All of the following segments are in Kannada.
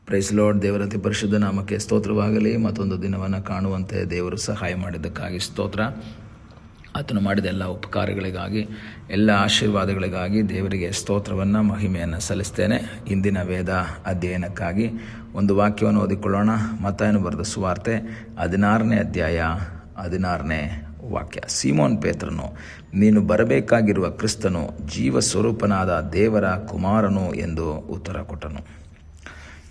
Price lord. ದೇವರ ಅತಿ ಪರಿಶುದ್ಧ ನಾಮಕ್ಕೆ ಸ್ತೋತ್ರವಾಗಲಿ. ಮತ್ತೊಂದು ದಿನವನ್ನು ಕಾಣುವಂತೆ ದೇವರು ಸಹಾಯ ಮಾಡಿದ್ದಕ್ಕಾಗಿ ಸ್ತೋತ್ರ. ಆತನು ಮಾಡಿದ ಎಲ್ಲ ಉಪಕಾರಗಳಿಗಾಗಿ, ಎಲ್ಲ ಆಶೀರ್ವಾದಗಳಿಗಾಗಿ ದೇವರಿಗೆ ಸ್ತೋತ್ರವನ್ನು, ಮಹಿಮೆಯನ್ನು ಸಲ್ಲಿಸ್ತೇನೆ. ಇಂದಿನ ವೇದ ಅಧ್ಯಯನಕ್ಕಾಗಿ ಒಂದು ವಾಕ್ಯವನ್ನು ಓದಿಕೊಳ್ಳೋಣ. ಮತ್ತಾಯನು ಬರೆದ ಸುವಾರ್ತೆ 16ನೇ ಅಧ್ಯಾಯ 16ನೇ ವಾಕ್ಯ. ಸೀಮೋನ್ ಪೇತ್ರನು, ನೀನು ಬರಬೇಕಾಗಿರುವ ಕ್ರಿಸ್ತನು ಜೀವ ಸ್ವರೂಪನಾದ ದೇವರ ಕುಮಾರನು ಎಂದು ಉತ್ತರ ಕೊಟ್ಟನು.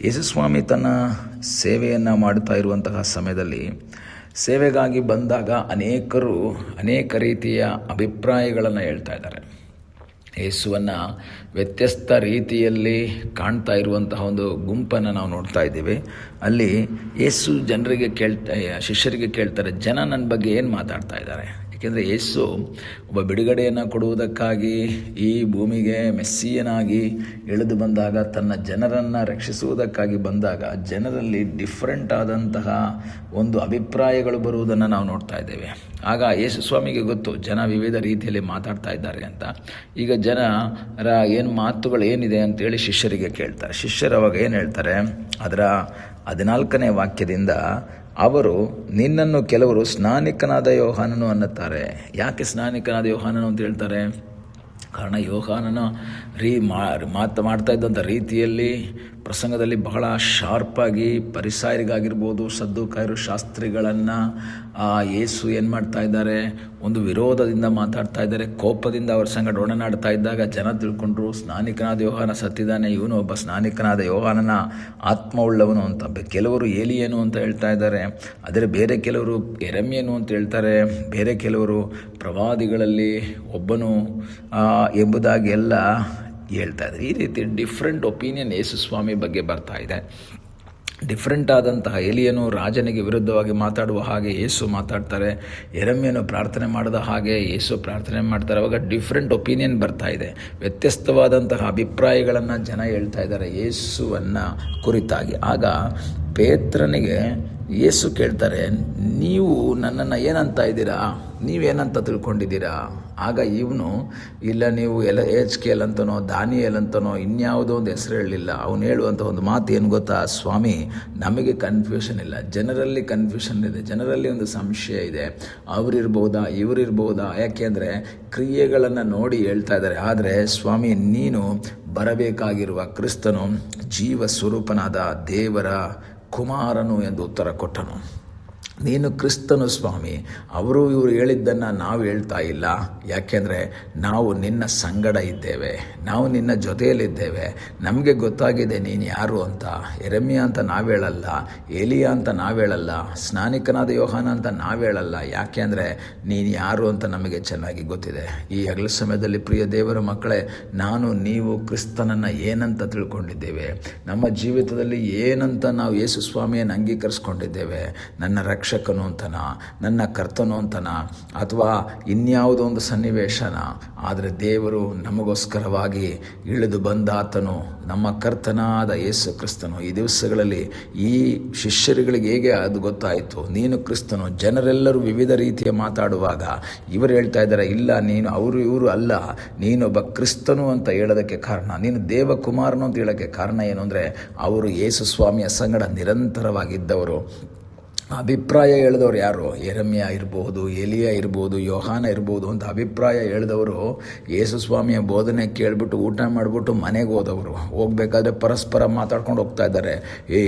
ಯೇಸುಸ್ವಾಮಿ ತನ್ನ ಸೇವೆಯನ್ನು ಮಾಡುತ್ತಾ ಇರುವಂತಹ ಸಮಯದಲ್ಲಿ, ಸೇವೆಗಾಗಿ ಬಂದಾಗ ಅನೇಕರು ಅನೇಕ ರೀತಿಯ ಅಭಿಪ್ರಾಯಗಳನ್ನು ಹೇಳ್ತಾ ಇದ್ದಾರೆ. ಯೇಸುವನ್ನು ವ್ಯತ್ಯಸ್ತ ರೀತಿಯಲ್ಲಿ ಕಾಣ್ತಾ ಇರುವಂತಹ ಒಂದು ಗುಂಪನ್ನು ನಾವು ನೋಡ್ತಾ ಇದ್ದೀವಿ. ಅಲ್ಲಿ ಯೇಸು ಶಿಷ್ಯರಿಗೆ ಕೇಳ್ತಾರೆ, ಜನ ನನ್ನ ಬಗ್ಗೆ ಏನು ಮಾತಾಡ್ತಾ ಇದ್ದಾರೆ? ಏಕೆಂದರೆ ಯೇಸು ಒಬ್ಬ ಬಿಡುಗಡೆಯನ್ನು ಕೊಡುವುದಕ್ಕಾಗಿ ಈ ಭೂಮಿಗೆ ಮೆಸ್ಸಿಯನಾಗಿ ಇಳಿದು ಬಂದಾಗ, ತನ್ನ ಜನರನ್ನು ರಕ್ಷಿಸುವುದಕ್ಕಾಗಿ ಬಂದಾಗ ಜನರಲ್ಲಿ ಡಿಫ್ರೆಂಟ್ ಆದಂತಹ ಒಂದು ಅಭಿಪ್ರಾಯಗಳು ಬರುವುದನ್ನು ನಾವು ನೋಡ್ತಾ ಇದ್ದೇವೆ. ಆಗ ಯೇಸು ಸ್ವಾಮಿಗೆ ಗೊತ್ತು, ಜನ ವಿವಿಧ ರೀತಿಯಲ್ಲಿ ಮಾತಾಡ್ತಾ ಇದ್ದಾರೆ ಅಂತ. ಈಗ ಜನರ ಏನು ಮಾತುಗಳು ಏನಿದೆ ಅಂತೇಳಿ ಶಿಷ್ಯರಿಗೆ ಕೇಳ್ತಾರೆ. ಶಿಷ್ಯರು ಅವಾಗ ಏನು ಹೇಳ್ತಾರೆ? ಅದರ 14ನೇ ವಾಕ್ಯದಿಂದ, ಅವರು ನಿನ್ನನ್ನು ಕೆಲವರು ಸ್ನಾನಿಕನಾದ ಯೋಹಾನನು ಅನ್ನುತ್ತಾರೆ. ಯಾಕೆ ಸ್ನಾನಿಕನಾದ ಯೋಹಾನನು ಅಂತ ಹೇಳ್ತಾರೆ? ಕಾರಣ ಯೋಹಾನನ ಮಾಡ್ತಾ ಇದ್ದಂಥ ರೀತಿಯಲ್ಲಿ, ಪ್ರಸಂಗದಲ್ಲಿ ಬಹಳ ಶಾರ್ಪಾಗಿ ಪರಿಸಾಯರಿಗಾಗಿರ್ಬೋದು, ಸದ್ದುಕಾಯರು, ಶಾಸ್ತ್ರಿಗಳನ್ನು ಯೇಸು ಏನು ಮಾಡ್ತಾ ಇದ್ದಾರೆ? ಒಂದು ವಿರೋಧದಿಂದ ಮಾತಾಡ್ತಾ ಇದ್ದಾರೆ. ಕೋಪದಿಂದ ಅವ್ರ ಸಂಗಡ ಒಡನಾಡ್ತಾ ಇದ್ದಾಗ ಜನ ತಿಳ್ಕೊಂಡ್ರು, ಸ್ನಾನಿಕನಾದ ಯೋಹಾನ ಸತ್ತಿದ್ದಾನೆ, ಇವನು ಒಬ್ಬ ಸ್ನಾನಿಕನಾದ ಯೋಹಾನನ ಆತ್ಮವುಳ್ಳವನು ಅಂತ. ಕೆಲವರು ಏಲಿಯನು ಅಂತ ಹೇಳ್ತಾ ಇದ್ದಾರೆ, ಆದರೆ ಬೇರೆ ಕೆಲವರು ಯೆರೆಮೀಯನು ಅಂತ ಹೇಳ್ತಾರೆ, ಬೇರೆ ಕೆಲವರು ಪ್ರವಾದಿಗಳಲ್ಲಿ ಒಬ್ಬನು ಎಂಬುದಾಗಿ ಎಲ್ಲ ಹೇಳ್ತಾ ಇದ್ದಾರೆ. ಈ ರೀತಿ ಡಿಫ್ರೆಂಟ್ ಒಪಿನಿಯನ್ ಯೇಸು ಸ್ವಾಮಿ ಬಗ್ಗೆ ಬರ್ತಾ ಇದೆ. ಡಿಫ್ರೆಂಟ್ ಆದಂತಹ ಎಲಿಯನು ರಾಜನಿಗೆ ವಿರುದ್ಧವಾಗಿ ಮಾತಾಡುವ ಹಾಗೆ ಯೇಸು ಮಾತಾಡ್ತಾರೆ, ಯೆರೆಮೀಯನು ಪ್ರಾರ್ಥನೆ ಮಾಡಿದ ಹಾಗೆ ಯೇಸು ಪ್ರಾರ್ಥನೆ ಮಾಡ್ತಾರೆ. ಅವಾಗ ಡಿಫ್ರೆಂಟ್ ಒಪಿನಿಯನ್ ಬರ್ತಾ ಇದೆ, ವ್ಯತ್ಯಸ್ತವಾದಂತಹ ಅಭಿಪ್ರಾಯಗಳನ್ನು ಜನ ಹೇಳ್ತಾ ಇದ್ದಾರೆ ಯೇಸುವನ್ನು ಕುರಿತಾಗಿ. ಆಗ ಪೇತ್ರನಿಗೆ ಯೇಸು ಕೇಳ್ತಾರೆ, ನೀವು ನನ್ನನ್ನು ಏನಂತ ಇದ್ದೀರಾ? ನೀವೇನಂತ ತಿಳ್ಕೊಂಡಿದ್ದೀರಾ? ಆಗ ಇವನು, ಇಲ್ಲ ನೀವು ಎಚ್ಕೇಲ್ ಅಂತನೋ ದಾನಿಯೇಲ್ ಅಂತನೋ ಇನ್ಯಾವುದೋ ಒಂದು ಹೆಸರು ಹೇಳಲಿಲ್ಲ. ಅವನು ಹೇಳುವಂಥ ಒಂದು ಮಾತು ಏನು ಗೊತ್ತಾ? ಸ್ವಾಮಿ, ನಮಗೆ ಕನ್ಫ್ಯೂಷನ್ ಇಲ್ಲ, ಜನರಲ್ಲಿ ಕನ್ಫ್ಯೂಷನ್ ಇದೆ, ಜನರಲ್ಲಿ ಒಂದು ಸಂಶಯ ಇದೆ, ಅವರಿರ್ಬೋದಾ ಇವರಿರ್ಬೋದಾ? ಯಾಕೆಂದರೆ ಕ್ರಿಯೆಗಳನ್ನು ನೋಡಿ ಹೇಳ್ತಾ ಇದ್ದಾರೆ. ಆದರೆ ಸ್ವಾಮಿ, ನೀನು ಬರಬೇಕಾಗಿರುವ ಕ್ರಿಸ್ತನು ಜೀವ ಸ್ವರೂಪನಾದ ದೇವರ ಕುಮಾರನು ಎಂದು ಉತ್ತರ ಕೊಟ್ಟನು. ನೀನು ಕ್ರಿಸ್ತನು ಸ್ವಾಮಿ. ಅವರು ಇವರು ಹೇಳಿದ್ದನ್ನು ನಾವು ಹೇಳ್ತಾ ಇಲ್ಲ, ಯಾಕೆಂದರೆ ನಾವು ನಿನ್ನ ಸಂಗಡ ಇದ್ದೇವೆ, ನಾವು ನಿನ್ನ ಜೊತೆಯಲ್ಲಿದ್ದೇವೆ. ನಮಗೆ ಗೊತ್ತಾಗಿದೆ ನೀನು ಯಾರು ಅಂತ. ಯೆರೆಮೀಯ ಅಂತ ನಾವು ಹೇಳಲ್ಲ, ಏಲಿಯಾ ಅಂತ ನಾವು ಹೇಳಲ್ಲ, ಸ್ನಾನಿಕನಾದ ಯೋಹಾನ ಅಂತ ನಾವು ಹೇಳಲ್ಲ. ಯಾಕೆಂದರೆ ನೀನು ಯಾರು ಅಂತ ನಮಗೆ ಚೆನ್ನಾಗಿ ಗೊತ್ತಿದೆ. ಈ ಹಗಲ ಸಮಯದಲ್ಲಿ ಪ್ರಿಯ ದೇವರ ಮಕ್ಕಳೇ, ನಾನು ನೀವು ಕ್ರಿಸ್ತನನ್ನು ಏನಂತ ತಿಳ್ಕೊಂಡಿದ್ದೇವೆ? ನಮ್ಮ ಜೀವಿತದಲ್ಲಿ ಏನಂತ ನಾವು ಯೇಸು ಸ್ವಾಮಿಯನ್ನು ಅಂಗೀಕರಿಸ್ಕೊಂಡಿದ್ದೇವೆ? ನನ್ನ ರಕ್ಷಕನು ಅಂತನ, ನನ್ನ ಕರ್ತನು ಅಂತನ, ಅಥವಾ ಇನ್ಯಾವುದೋ ಒಂದು ಸನ್ನಿವೇಶನ? ಆದರೆ ದೇವರು ನಮಗೋಸ್ಕರವಾಗಿ ಇಳಿದು ಬಂದಾತನು ನಮ್ಮ ಕರ್ತನಾದ ಯೇಸು ಕ್ರಿಸ್ತನು. ಈ ದಿವಸಗಳಲ್ಲಿ ಈ ಶಿಷ್ಯರುಗಳಿಗೆ ಹೇಗೆ ಅದು ಗೊತ್ತಾಯಿತು? ನೀನು ಕ್ರಿಸ್ತನು. ಜನರೆಲ್ಲರೂ ವಿವಿಧ ರೀತಿಯ ಮಾತಾಡುವಾಗ ಇವರು ಹೇಳ್ತಾ ಇದ್ದಾರೆ, ಇಲ್ಲ ನೀನು ಅವರು ಇವರು ಅಲ್ಲ, ನೀನೊಬ್ಬ ಕ್ರಿಸ್ತನು ಅಂತ ಹೇಳೋದಕ್ಕೆ ಕಾರಣ, ನೀನು ದೇವಕುಮಾರನು ಅಂತ ಹೇಳೋಕ್ಕೆ ಕಾರಣ ಏನು ಅಂದರೆ, ಅವರು ಯೇಸು ಸ್ವಾಮಿಯ ಸಂಗಡ ನಿರಂತರವಾಗಿದ್ದವರು. ಅಭಿಪ್ರಾಯ ಹೇಳಿದವರು ಯಾರು? ಯೆರೆಮೀಯ ಇರ್ಬೋದು, ಏಲಿಯಾ ಇರ್ಬೋದು, ಯೋಹಾನ ಇರ್ಬೋದು ಅಂತ ಅಭಿಪ್ರಾಯ ಹೇಳಿದವರು ಯೇಸು ಸ್ವಾಮಿಯ ಬೋಧನೆ ಕೇಳಿಬಿಟ್ಟು ಊಟ ಮಾಡಿಬಿಟ್ಟು ಮನೆಗೆ ಹೋದವರು. ಹೋಗ್ಬೇಕಾದ್ರೆ ಪರಸ್ಪರ ಮಾತಾಡ್ಕೊಂಡು ಹೋಗ್ತಾ ಇದ್ದಾರೆ.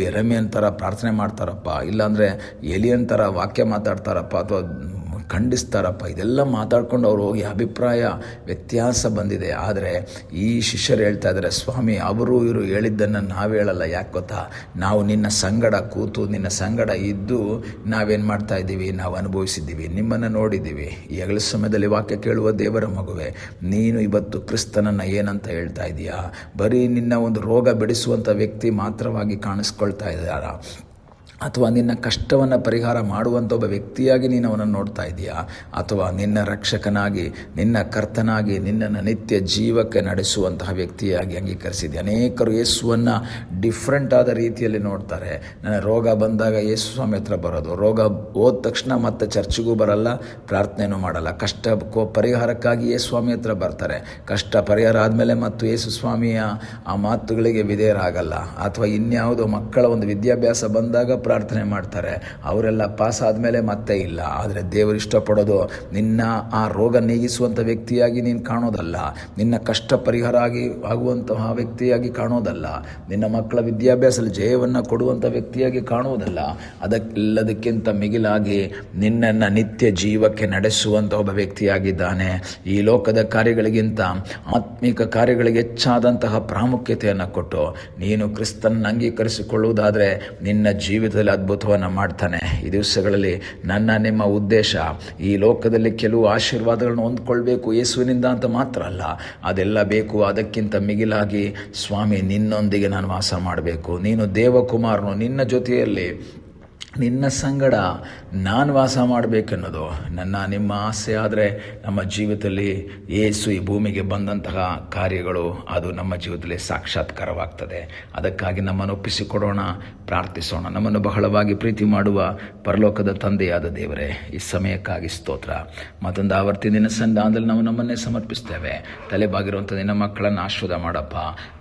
ಯೆರೆಮೀಯನ ಥರ ಪ್ರಾರ್ಥನೆ ಮಾಡ್ತಾರಪ್ಪ, ಇಲ್ಲಾಂದರೆ ಏಲಿಯನ್ ಥರ ವಾಕ್ಯ ಮಾತಾಡ್ತಾರಪ್ಪ, ಅಥವಾ ಖಂಡಿಸ್ತಾರಪ್ಪ, ಇದೆಲ್ಲ ಮಾತಾಡ್ಕೊಂಡು ಅವ್ರು ಹೋಗಿ ಅಭಿಪ್ರಾಯ ವ್ಯತ್ಯಾಸ ಬಂದಿದೆ. ಆದರೆ ಈ ಶಿಷ್ಯರು ಹೇಳ್ತಾ ಇದ್ದಾರೆ, ಸ್ವಾಮಿ, ಅವರು ಇವರು ಹೇಳಿದ್ದನ್ನು ನಾವು ಹೇಳಲ್ಲ. ಯಾಕೆ ಗೊತ್ತಾ? ನಾವು ನಿನ್ನ ಸಂಗಡ ಕೂತು ನಿನ್ನ ಸಂಗಡ ಇದ್ದು ನಾವೇನು ಮಾಡ್ತಾ ಇದ್ದೀವಿ? ನಾವು ಅನುಭವಿಸಿದ್ದೀವಿ, ನಿಮ್ಮನ್ನು ನೋಡಿದ್ದೀವಿ. ಈ ಹಗಲ ಸಮಯದಲ್ಲಿ ವಾಕ್ಯ ಕೇಳುವ ದೇವರ ಮಗುವೆ, ನೀನು ಇವತ್ತು ಕ್ರಿಸ್ತನನ್ನು ಏನಂತ ಹೇಳ್ತಾ ಇದೀಯಾ? ಬರೀ ನಿನ್ನ ಒಂದು ರೋಗ ಬಿಡಿಸುವಂಥ ವ್ಯಕ್ತಿ ಮಾತ್ರವಾಗಿ ಕಾಣಿಸ್ಕೊಳ್ತಾ ಇದ್ದಾರಾ? ಅಥವಾ ನಿನ್ನ ಕಷ್ಟವನ್ನು ಪರಿಹಾರ ಮಾಡುವಂಥ ಒಬ್ಬ ವ್ಯಕ್ತಿಯಾಗಿ ನೀನು ಅವನನ್ನು ನೋಡ್ತಾ ಇದೆಯಾ, ಅಥವಾ ನಿನ್ನ ರಕ್ಷಕನಾಗಿ, ನಿನ್ನ ಕರ್ತನಾಗಿ, ನಿನ್ನನ್ನು ನಿತ್ಯ ಜೀವಕ್ಕೆ ನಡೆಸುವಂತಹ ವ್ಯಕ್ತಿಯಾಗಿ ಅಂಗೀಕರಿಸಿದೆ. ಅನೇಕರು ಯೇಸುವನ್ನು ಡಿಫ್ರೆಂಟ್ ಆದ ರೀತಿಯಲ್ಲಿ ನೋಡ್ತಾರೆ. ನನ್ನ ರೋಗ ಬಂದಾಗ ಯೇಸು ಸ್ವಾಮಿ ಹತ್ರ ಬರೋದು, ರೋಗ ಹೋದ ತಕ್ಷಣ ಮತ್ತೆ ಚರ್ಚಿಗೂ ಬರಲ್ಲ, ಪ್ರಾರ್ಥನೆಯೂ ಮಾಡಲ್ಲ. ಕಷ್ಟ ಪರಿಹಾರಕ್ಕಾಗಿ ಯೇಸು ಸ್ವಾಮಿ ಹತ್ರ ಬರ್ತಾರೆ, ಕಷ್ಟ ಪರಿಹಾರ ಆದಮೇಲೆ ಮತ್ತು ಯೇಸು ಸ್ವಾಮಿಯ ಆ ಮಾತುಗಳಿಗೆ ವಿಧೇಯರಾಗಲ್ಲ. ಅಥವಾ ಇನ್ಯಾವುದೋ ಮಕ್ಕಳ ಒಂದು ವಿದ್ಯಾಭ್ಯಾಸ ಬಂದಾಗ ಪ್ರಾರ್ಥನೆ ಮಾಡ್ತಾರೆ, ಅವರೆಲ್ಲ ಪಾಸ್ ಆದಮೇಲೆ ಮತ್ತೆ ಇಲ್ಲ. ಆದರೆ ದೇವರು ಇಷ್ಟಪಡೋದು ನಿನ್ನ ಆ ರೋಗ ನೀಗಿಸುವಂಥ ವ್ಯಕ್ತಿಯಾಗಿ ನೀನು ಕಾಣೋದಲ್ಲ, ನಿನ್ನ ಕಷ್ಟ ಪರಿಹಾರ ಆಗುವಂತಹ ವ್ಯಕ್ತಿಯಾಗಿ ಕಾಣೋದಲ್ಲ, ನಿನ್ನ ಮಕ್ಕಳ ವಿದ್ಯಾಭ್ಯಾಸದಲ್ಲಿ ಜಯವನ್ನು ಕೊಡುವಂಥ ವ್ಯಕ್ತಿಯಾಗಿ ಕಾಣುವುದಲ್ಲ. ಅದಕ್ಕೆಲ್ಲದಕ್ಕಿಂತ ಮಿಗಿಲಾಗಿ ನಿನ್ನನ್ನು ನಿತ್ಯ ಜೀವಕ್ಕೆ ನಡೆಸುವಂಥ ಒಬ್ಬ ವ್ಯಕ್ತಿಯಾಗಿದ್ದಾನೆ. ಈ ಲೋಕದ ಕಾರ್ಯಗಳಿಗಿಂತ ಆತ್ಮಿಕ ಕಾರ್ಯಗಳಿಗೆ ಹೆಚ್ಚಾದಂತಹ ಪ್ರಾಮುಖ್ಯತೆಯನ್ನು ಕೊಟ್ಟು ನೀನು ಕ್ರಿಸ್ತನನ್ನು ಅಂಗೀಕರಿಸಿಕೊಳ್ಳುವುದಾದರೆ ನಿನ್ನ ಜೀವಿತದಲ್ಲಿ ಅದ್ಭುತವನ್ನು ಮಾಡ್ತಾನೆ. ಈ ದಿವಸಗಳಲ್ಲಿ ನಿಮ್ಮ ಉದ್ದೇಶ ಈ ಲೋಕದಲ್ಲಿ ಕೆಲವು ಆಶೀರ್ವಾದಗಳನ್ನು ಹೊಂದ್ಕೊಳ್ಬೇಕು ಯೇಸುವಿನಿಂದ ಅಂತ ಮಾತ್ರ ಅಲ್ಲ, ಅದೆಲ್ಲ ಬೇಕು. ಅದಕ್ಕಿಂತ ಮಿಗಿಲಾಗಿ ಸ್ವಾಮಿ ನಿನ್ನೊಂದಿಗೆ ನಾನು ವಾಸ ಮಾಡಬೇಕು, ನೀನು ದೇವಕುಮಾರನು, ನಿನ್ನ ಜೊತೆಯಲ್ಲಿ ನಿನ್ನ ಸಂಗಡ ನಾನು ವಾಸ ಮಾಡಬೇಕೆನ್ನೋದು ನಿಮ್ಮ ಆಸೆ. ಆದರೆ ನಮ್ಮ ಜೀವಿತದಲ್ಲಿ ಯೇಸು ಈ ಭೂಮಿಗೆ ಬಂದಂತಹ ಕಾರ್ಯಗಳು ಅದು ನಮ್ಮ ಜೀವಿತದಲ್ಲಿ ಸಾಕ್ಷಾತ್ಕಾರವಾಗ್ತದೆ. ಅದಕ್ಕಾಗಿ ನಮ್ಮನ್ನು ಒಪ್ಪಿಸಿಕೊಡೋಣ, ಪ್ರಾರ್ಥಿಸೋಣ. ನಮ್ಮನ್ನು ಬಹಳವಾಗಿ ಪ್ರೀತಿ ಮಾಡುವ ಪರಲೋಕದ ತಂದೆಯಾದ ದೇವರೇ, ಈ ಸಮಯಕ್ಕಾಗಿ ಸ್ತೋತ್ರ. ಮತ್ತೊಂದು ಆವರ್ತಿ ನಿನ್ನ ಸನ್ನಿಧಾನದಲ್ಲಿ ನಾವು ನಮ್ಮನ್ನೇ ಸಮರ್ಪಿಸ್ತೇವೆ. ತಲೆಬಾಗಿರುವಂಥ ನಿನ್ನ ಮಕ್ಕಳನ್ನು ಆಶೀರ್ವಾದ ಮಾಡಪ್ಪ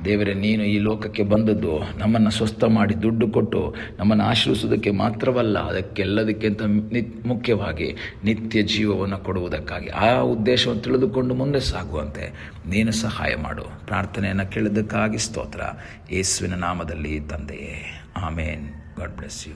ದೇವರೇ. ನೀನು ಈ ಲೋಕಕ್ಕೆ ಬಂದದ್ದು ನಮ್ಮನ್ನು ಸ್ವಸ್ಥ ಮಾಡಿ ದುಡ್ಡು ಕೊಟ್ಟು ನಮ್ಮನ್ನು ಆಶೀರ್ವಿಸೋದಕ್ಕೆ ಮಾತ್ರವಲ್ಲ, ಅದಕ್ಕೆಲ್ಲದಕ್ಕಿಂತ ಮುಖ್ಯವಾಗಿ ನಿತ್ಯ ಜೀವವನ್ನು ಕೊಡುವುದಕ್ಕಾಗಿ. ಆ ಉದ್ದೇಶವನ್ನು ತಿಳಿದುಕೊಂಡು ಮುಂದೆ ಸಾಗುವಂತೆ ನೀನು ಸಹಾಯ ಮಾಡು. ಪ್ರಾರ್ಥನೆಯನ್ನು ಕೇಳಿದ್ದಕ್ಕಾಗಿ ಸ್ತೋತ್ರ. ಯೇಸುವಿನ ನಾಮದಲ್ಲಿ ತಂದೆಯೇ, ಆಮೇನ್. God bless you.